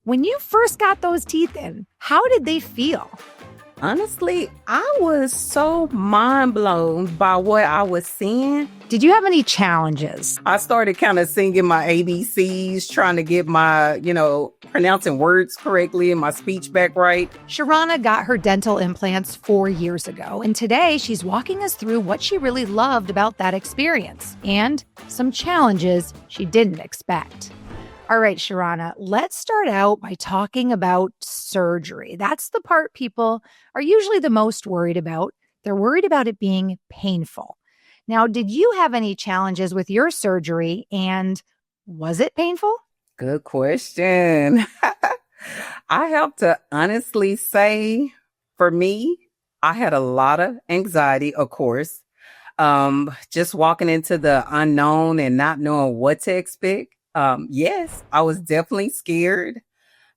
When you first got those teeth in, how did they feel? Honestly, I was so mind blown by what I was seeing. Did you have any challenges? I started kind of singing my ABCs, trying to get my, pronouncing words correctly and my speech back right. Sharana got her dental implants 4 years ago, and today she's walking us through what she really loved about that experience and some challenges she didn't expect. All right, Sharana, let's start out by talking about surgery. That's the part people are usually the most worried about. They're worried about it being painful. Now, did you have any challenges with your surgery, and was it painful? Good question. I have to honestly say, for me, I had a lot of anxiety, of course. Just walking into the unknown and not knowing what to expect. Yes, I was definitely scared.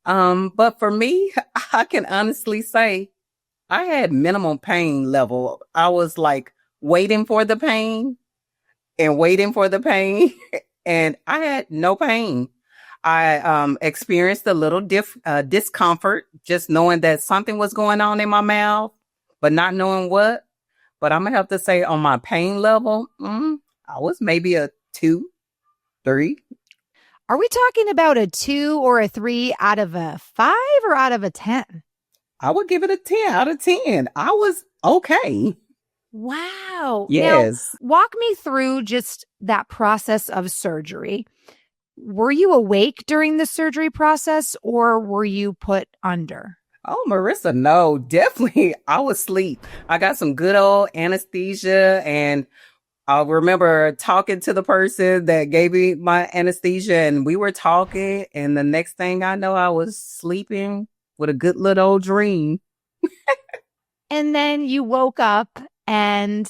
But for me, I can honestly say I had minimum pain level. I was like waiting for the pain and waiting for the pain, and I had no pain. I experienced a little discomfort, just knowing that something was going on in my mouth, but not knowing what. But I'm gonna have to say on my pain level, I was maybe a 2, 3. Are we talking about a 2 or a 3 out of a 5 or out of a 10? I would give it a 10 out of 10. I was okay. Wow. Yes. Now, walk me through just that process of surgery. Were you awake during the surgery process or were you put under? Oh, Marissa, no, definitely. I was asleep. I got some good old anesthesia, and I remember talking to the person that gave me my anesthesia, and we were talking, and the next thing I know, I was sleeping with a good little old dream. And then you woke up, and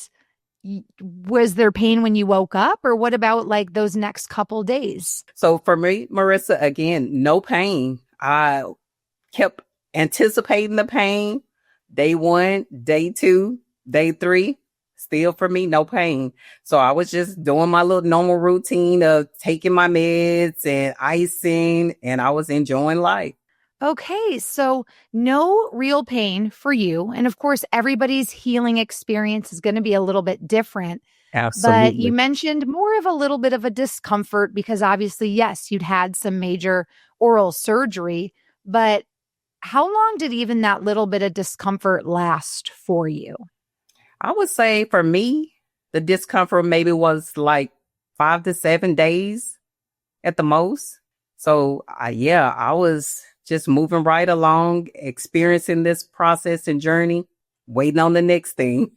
was there pain when you woke up, or what about like those next couple days? So for me, Marissa, again, no pain. I kept anticipating the pain. Day 1, day 2, day 3. Still for me, no pain. So I was just doing my little normal routine of taking my meds and icing, and I was enjoying life. Okay, so no real pain for you. And of course, everybody's healing experience is going to be a little bit different. But you Absolutely. mentioned more of a little bit of a discomfort because obviously, yes, you'd had some major oral surgery. But how long did even that little bit of discomfort last for you? I would say for me, the discomfort maybe was like 5 to 7 days at the most. So I was just moving right along, experiencing this process and journey, waiting on the next thing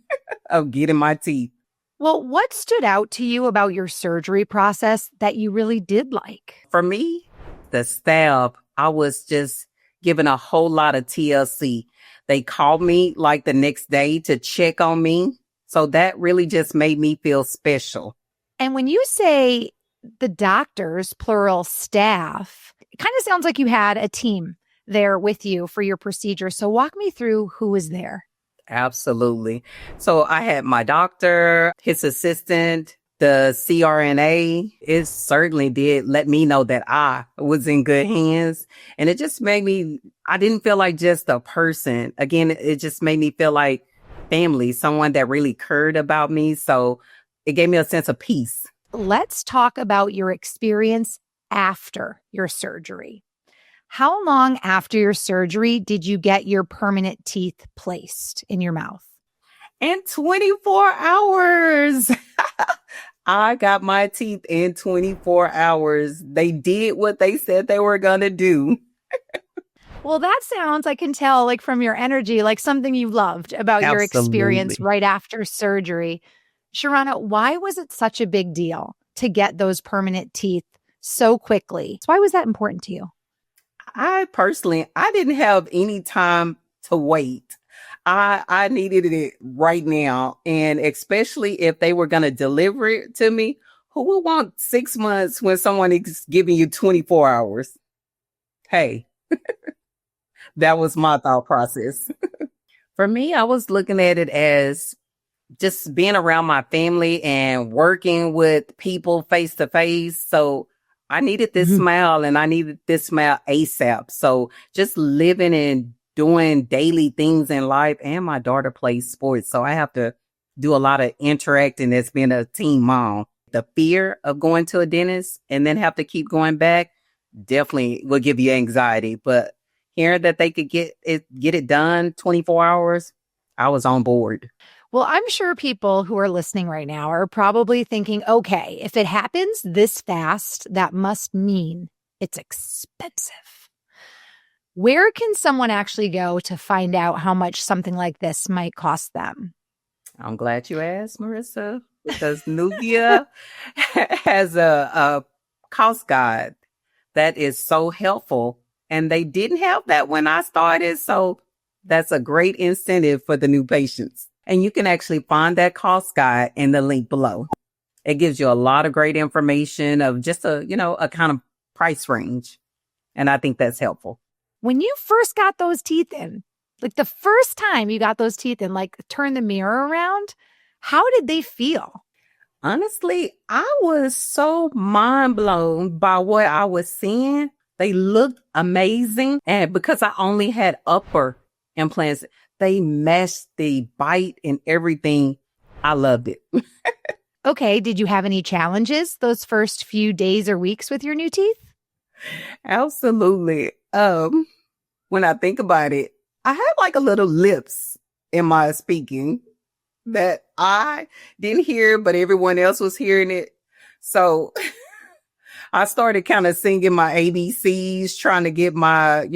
of getting my teeth. Well, what stood out to you about your surgery process that you really did like? For me, the staff, I was just given a whole lot of TLC. They called me like the next day to check on me. So that really just made me feel special. And when you say the doctors, plural staff, it kind of sounds like you had a team there with you for your procedure. So walk me through who was there. Absolutely. So I had my doctor, his assistant, the CRNA. It certainly did let me know that I was in good hands. And it just made me, I didn't feel like just a person. Again, it just made me feel like family, someone that really cared about me. So it gave me a sense of peace. Let's talk about your experience after your surgery. How long after your surgery did you get your permanent teeth placed in your mouth? In 24 hours. I got my teeth in 24 hours. They did what they said they were going to do. Well, that sounds, I can tell, like from your energy, like something you loved about your experience Absolutely. right after surgery. Sharana, why was it such a big deal to get those permanent teeth so quickly? So why was that important to you? I didn't have any time to wait. I needed it right now. And especially if they were going to deliver it to me, who would want 6 months when someone is giving you 24 hours? Hey, that was my thought process. For me, I was looking at it as just being around my family and working with people face to face. So I needed this Mhm. smile and I needed this smile ASAP. So just living and doing daily things in life, and my daughter plays sports. So I have to do a lot of interacting as being a teen mom. The fear of going to a dentist and then have to keep going back definitely will give you anxiety. But hearing that they could get it done 24 hours, I was on board. Well, I'm sure people who are listening right now are probably thinking, okay, if it happens this fast, that must mean it's expensive. Where can someone actually go to find out how much something like this might cost them? I'm glad you asked, Marissa, because Nuvia has a cost guide that is so helpful. And they didn't have that when I started. So that's a great incentive for the new patients. And you can actually find that cost guide in the link below. It gives you a lot of great information of just a kind of price range. And I think that's helpful. When you first got those teeth in, like the first time you got those teeth in, like turn the mirror around, how did they feel? Honestly, I was so mind blown by what I was seeing. They looked amazing. And because I only had upper implants, they matched the bite and everything. I loved it. Okay, did you have any challenges those first few days or weeks with your new teeth? Absolutely. When I think about it, I had like a little lips in my speaking that I didn't hear, but everyone else was hearing it. So I started kind of singing my ABCs, trying to get my,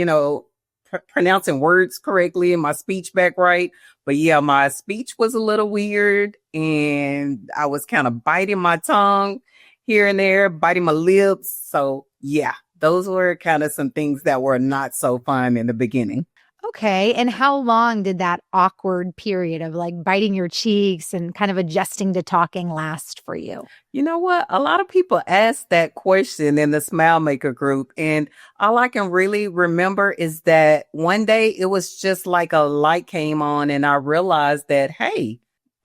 pronouncing words correctly and my speech back right. But yeah, my speech was a little weird and I was kind of biting my tongue here and there, biting my lips. So yeah, those were kind of some things that were not so fun in the beginning. Okay, and how long did that awkward period of like biting your cheeks and kind of adjusting to talking last for you? You know what? A lot of people ask that question in the Smile Maker group. And all I can really remember is that one day it was just like a light came on and I realized that, hey,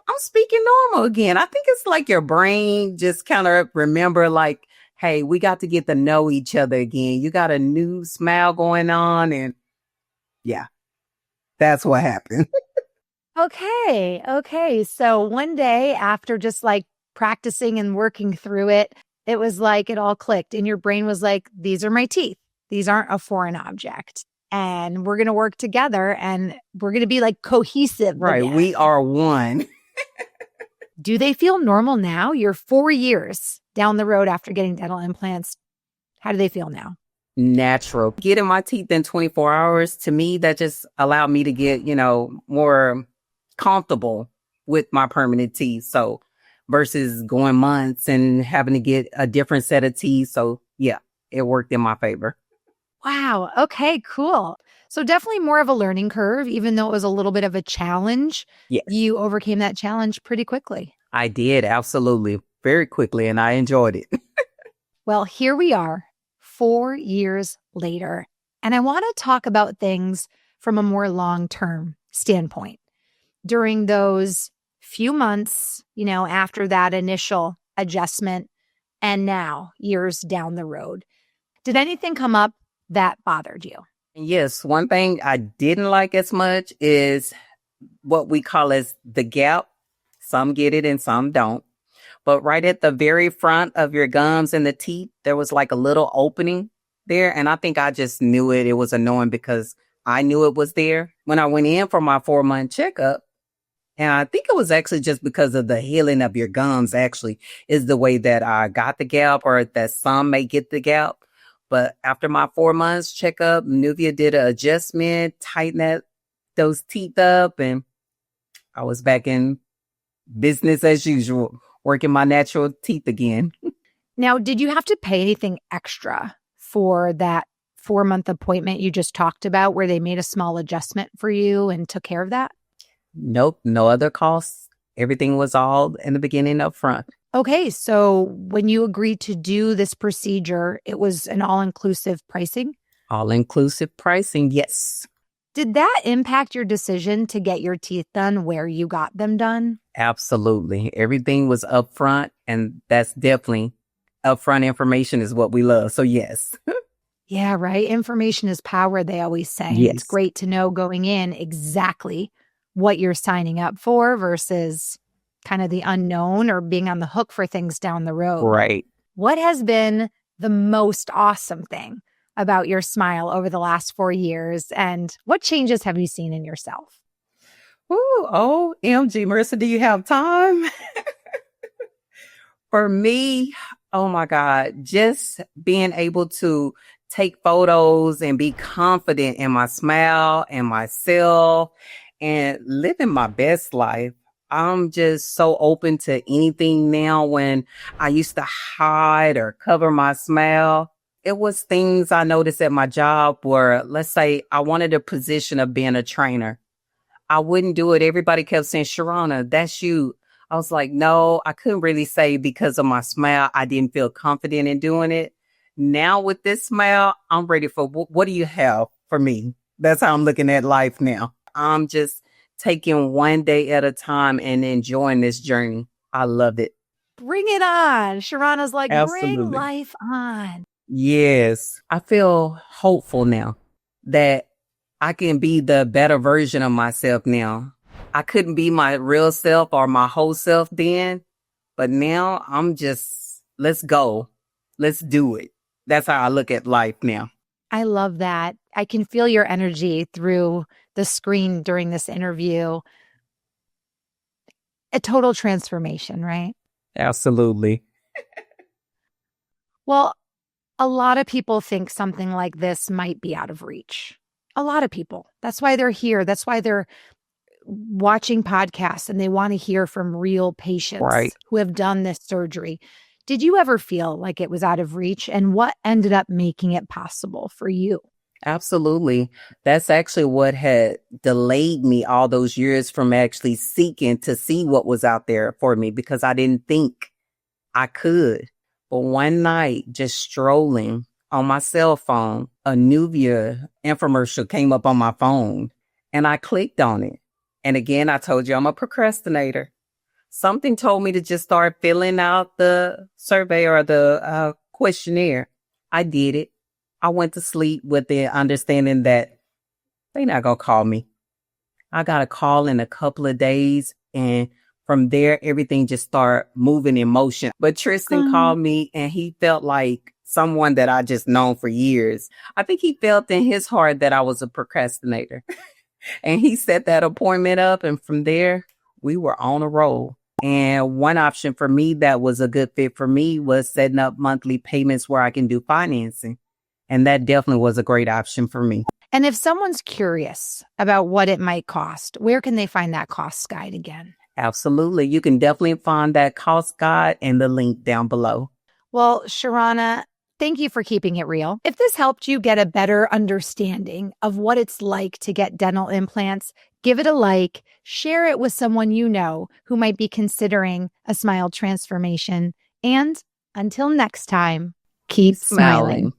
I'm speaking normal again. I think it's like your brain just kind of remember like, hey, we got to get to know each other again. You got a new smile going on. And yeah, that's what happened. Okay. So one day after just like practicing and working through it, it was like it all clicked and your brain was like, these are my teeth. These aren't a foreign object. And we're going to work together and we're going to be like cohesive. Right. Again. We are one. Do they feel normal now? You're 4 years down the road after getting dental implants. How do they feel now? Natural. Getting my teeth in 24 hours, to me, that just allowed me to get, more comfortable with my permanent teeth. So versus going months and having to get a different set of teeth. So yeah, it worked in my favor. Wow. Okay, cool. So definitely more of a learning curve, even though it was a little bit of a challenge. Yes, You overcame that challenge pretty quickly. I did. Absolutely. Very quickly. And I enjoyed it. Well, here we are 4 years later. And I want to talk about things from a more long-term standpoint. During those few months, after that initial adjustment and now years down the road, did anything come up that bothered you? Yes, one thing I didn't like as much is what we call as the gap. Some get it and some don't. But right at the very front of your gums and the teeth, there was like a little opening there. And I think I just knew it. It was annoying because I knew it was there when I went in for my 4-month checkup. And I think it was actually just because of the healing of your gums, actually, is the way that I got the gap, or that some may get the gap. But after my 4 months checkup, Nuvia did an adjustment, tightened those teeth up, and I was back in business as usual, working my natural teeth again. Now, did you have to pay anything extra for that 4-month appointment you just talked about where they made a small adjustment for you and took care of that? Nope, no other costs. Everything was all in the beginning up front. Okay, so when you agreed to do this procedure, it was an all-inclusive pricing? All-inclusive pricing, yes. Did that impact your decision to get your teeth done where you got them done? Absolutely. Everything was up front, and that's definitely upfront information is what we love. So yes. Yeah, right. Information is power, they always say. And it's Yes. great to know going in exactly what you're signing up for versus kind of the unknown or being on the hook for things down the road. Right. What has been the most awesome thing about your smile over the last 4 years? And what changes have you seen in yourself? Ooh, OMG, Marissa, do you have time? For me, oh my God, just being able to take photos and be confident in my smile and myself and living my best life. I'm just so open to anything now. When I used to hide or cover my smile, it was things I noticed at my job where, let's say, I wanted a position of being a trainer. I wouldn't do it. Everybody kept saying, Sharona, that's you. I was like, no, I couldn't really say because of my smile. I didn't feel confident in doing it. Now with this smile, I'm ready for what do you have for me? That's how I'm looking at life now. I'm just taking one day at a time and enjoying this journey. I love it. Bring it on. Sharana's like, bring Absolutely. life on. Yes. I feel hopeful now that I can be the better version of myself now. I couldn't be my real self or my whole self then, but now I'm just, let's go. Let's do it. That's how I look at life now. I love that. I can feel your energy through the screen during this interview. A total transformation, right? Absolutely. Well, a lot of people think something like this might be out of reach. A lot of people. That's why they're here. That's why they're watching podcasts and they want to hear from real patients Right. who have done this surgery. Did you ever feel like it was out of reach, and what ended up making it possible for you? Absolutely. That's actually what had delayed me all those years from actually seeking to see what was out there for me, because I didn't think I could. But one night, just strolling on my cell phone, a Nuvia infomercial came up on my phone and I clicked on it. And again, I told you I'm a procrastinator. Something told me to just start filling out the survey or the questionnaire. I did it. I went to sleep with the understanding that they're not going to call me. I got a call in a couple of days, and from there, everything just started moving in motion. But Tristan called me, and he felt like someone that I just known for years. I think he felt in his heart that I was a procrastinator. And he set that appointment up, and from there, we were on a roll. And one option for me that was a good fit for me was setting up monthly payments where I can do financing. And that definitely was a great option for me. And if someone's curious about what it might cost, where can they find that cost guide again? Absolutely. You can definitely find that cost guide and the link down below. Well, Sharona, thank you for keeping it real. If this helped you get a better understanding of what it's like to get dental implants, give it a like, share it with someone you know who might be considering a smile transformation. And until next time, keep smiling.